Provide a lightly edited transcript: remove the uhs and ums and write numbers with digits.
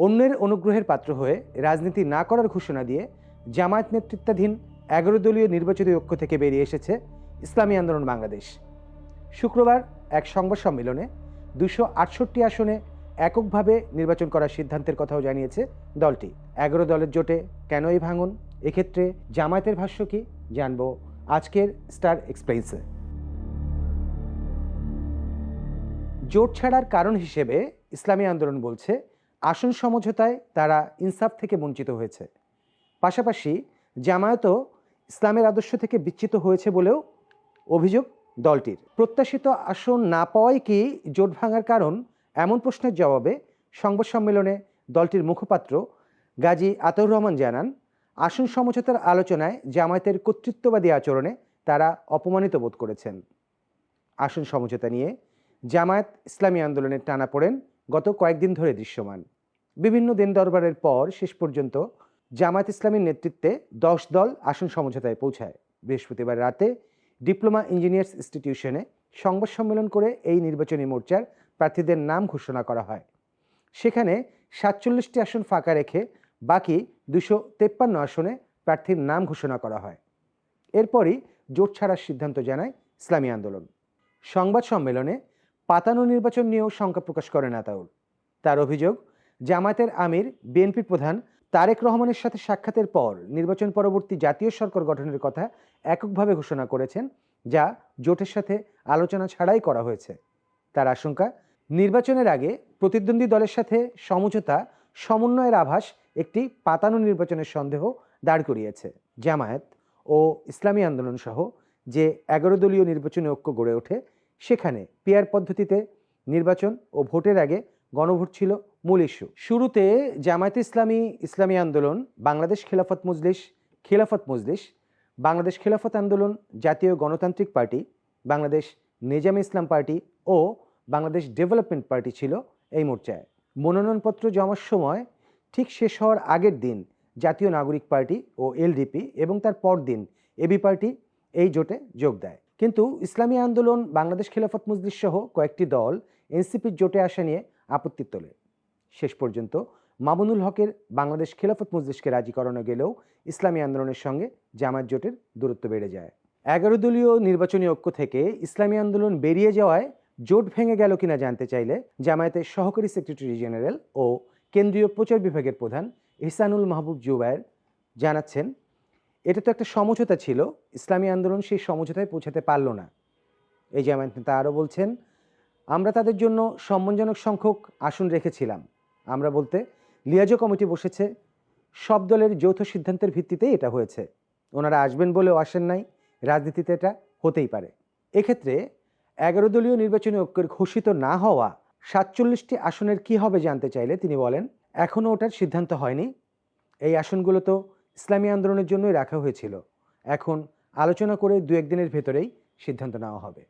অন্যের অনুগ্রহের পাত্র হয়ে রাজনীতি না করার ঘোষণা দিয়ে জামায়াত নেতৃত্বাধীন 11 দলীয় নির্বাচিত ঐক্য থেকে বেরিয়ে এসেছে ইসলামী আন্দোলন বাংলাদেশ। শুক্রবার এক সংবাদ সম্মেলনে 268 আসনে এককভাবে নির্বাচন করার সিদ্ধান্তের কথাও জানিয়েছে দলটি। 11 দলের জোটে কেন এই ভাঙন, এক্ষেত্রে জামায়াতের ভাষ্য কি, জানব আজকের স্টার এক্সপ্রেসে। জোট ছাড়ার কারণ হিসেবে ইসলামী আন্দোলন বলছে আসন সমঝোতায় তারা ইনসাফ থেকে বঞ্চিত হয়েছে। পাশাপাশি জামায়াতও ইসলামের আদর্শ থেকে বিচ্যুত হয়েছে বলেও অভিযোগ দলটির। প্রত্যাশিত আসন না পাওয়াই কি জোট ভাঙার কারণ, এমন প্রশ্নের জবাবে সংবাদ সম্মেলনে দলটির মুখপাত্র গাজী আতাউর রহমান জানান, আসন সমঝোতার আলোচনায় জামায়াতের কর্তৃত্ববাদী আচরণে তারা অপমানিত বোধ করেছেন। আসন সমঝোতা নিয়ে জামায়াত ইসলামী আন্দোলনের টানাপোড়েন গত কয়েকদিন ধরে দৃশ্যমান। বিভিন্ন দিন দরবারের পর শেষ পর্যন্ত জামায়াত ইসলামীর নেতৃত্বে 10 দল আসন সমঝোতায় পৌঁছায়। বৃহস্পতিবার রাতে ডিপ্লোমা ইঞ্জিনিয়ার্স ইনস্টিটিউশনে সংবাদ সম্মেলন করে এই নির্বাচনী মোর্চার প্রার্থীদের নাম ঘোষণা করা হয়। সেখানে 47টি আসন ফাঁকা রেখে বাকি 253 আসনে প্রার্থীর নাম ঘোষণা করা হয়। এরপরই জোট ছাড়ার সিদ্ধান্ত জানায় ইসলামী আন্দোলন। সংবাদ সম্মেলনে পাতানো নির্বাচন নিয়েও শঙ্কা প্রকাশ করেন আতাউর। তার অভিযোগ, জামায়াতের আমির বিএনপির প্রধান তারেক রহমানের সাথে সাক্ষাতের পর নির্বাচন পরবর্তী জাতীয় সরকার গঠনের কথা এককভাবে ঘোষণা করেছেন, যা জোটের সাথে আলোচনা ছাড়াই করা হয়েছে। তার আশঙ্কা, নির্বাচনের আগে প্রতিদ্বন্দ্বী দলের সাথে সমঝোতা সমন্বয়ের আভাস একটি পাতানো নির্বাচনের সন্দেহ দাঁড় করিয়েছে। জামায়াত ও ইসলামী আন্দোলন সহ যে 11 দলীয় নির্বাচনী ঐক্য গড়ে ওঠে, সেখানে পিআর পদ্ধতিতে নির্বাচন ও ভোটের আগে গণভোট ছিল মূল ইস্যু। শুরুতে জামায়াতে ইসলামী, ইসলামী আন্দোলন, বাংলাদেশ খেলাফত মজলিস, বাংলাদেশ খেলাফত আন্দোলন, জাতীয় গণতান্ত্রিক পার্টি, বাংলাদেশ নিজামে ইসলাম পার্টি ও বাংলাদেশ ডেভেলপমেন্ট পার্টি ছিল এই মোর্চায়। মনোনয়নপত্র জমার সময় ঠিক শেষ হওয়ার আগের দিন জাতীয় নাগরিক পার্টি ও এলডিপি এবং তার পরদিন এবি পার্টি এই জোটে যোগ দেয়। কিন্তু ইসলামী আন্দোলন, বাংলাদেশ খেলাফত মজলিস সহ কয়েকটি দল এনসিপির জোটে আসা নিয়ে আপত্তি তোলে। শেষ পর্যন্ত মামুনুল হকের বাংলাদেশ খেলাফত মজলিসকে রাজি করানো গেলেও ইসলামী আন্দোলনের সঙ্গে জামায়াত জোটের দূরত্ব বেড়ে যায়। 11 দলীয় নির্বাচনী ঐক্য থেকে ইসলামী আন্দোলন বেরিয়ে যাওয়ায় জোট ভেঙে গেল কিনা জানতে চাইলে জামায়াতের সহকারী সেক্রেটারি জেনারেল ও কেন্দ্রীয় প্রচার বিভাগের প্রধান ইহসানুল মাহবুব জুবায়ের জানাচ্ছেন, এটা তো একটা সমঝোতা ছিল, ইসলামী আন্দোলন সেই সমঝোতায় পৌঁছাতে পারল না। এই জামায়াত নেতা আরও বলছেন, আমরা তাদের জন্য সম্মানজনক সংখ্যক আসন রেখেছিলাম। আমরা বলতে লিয়াজো কমিটি বসেছে, সব দলের যৌথ সিদ্ধান্তের ভিত্তিতেই এটা হয়েছে। ওনারা আসবেন বলেও আসেন নাই, রাজনীতিতে এটা হতেই পারে। এক্ষেত্রে 11 দলীয় নির্বাচনী ঐক্যের ঘোষিত না হওয়া 47টি আসনের কি হবে জানতে চাইলে তিনি বলেন, এখনও ওটার সিদ্ধান্ত হয়নি। এই আসনগুলো তো ইসলামী আন্দোলনের জন্যই রাখা হয়েছিল। এখন আলোচনা করে 2-1 দিনের ভেতরেই সিদ্ধান্ত নেওয়া হবে।